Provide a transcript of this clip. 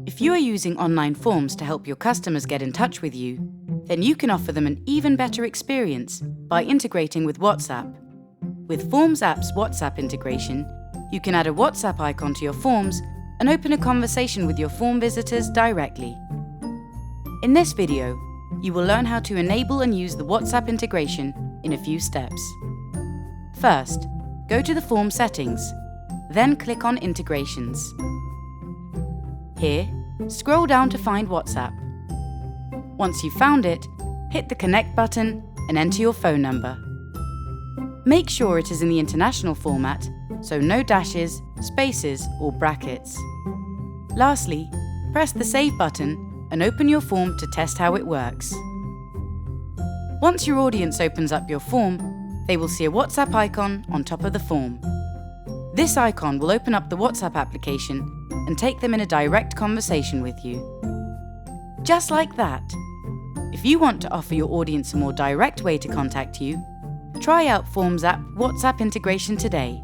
If you are using online forms to help your customers get in touch with you, then you can offer them an even better experience by integrating with WhatsApp. With Forms app's WhatsApp integration, you can add a WhatsApp icon to your forms and open a conversation with your form visitors directly. In this video, you will learn how to enable and use the WhatsApp integration in a few steps. First, go to the form settings, then click on Integrations. Here, scroll down to find WhatsApp. Once you've found it, hit the Connect button and enter your phone number. Make sure it is in the international format, so no dashes, spaces or brackets. Lastly, press the Save button and open your form to test how it works. Once your audience opens up your form, they will see a WhatsApp icon on top of the form. This icon will open up the WhatsApp application and take them in a direct conversation with you. Just like that. If you want to offer your audience a more direct way to contact you, try out Forms app WhatsApp integration today.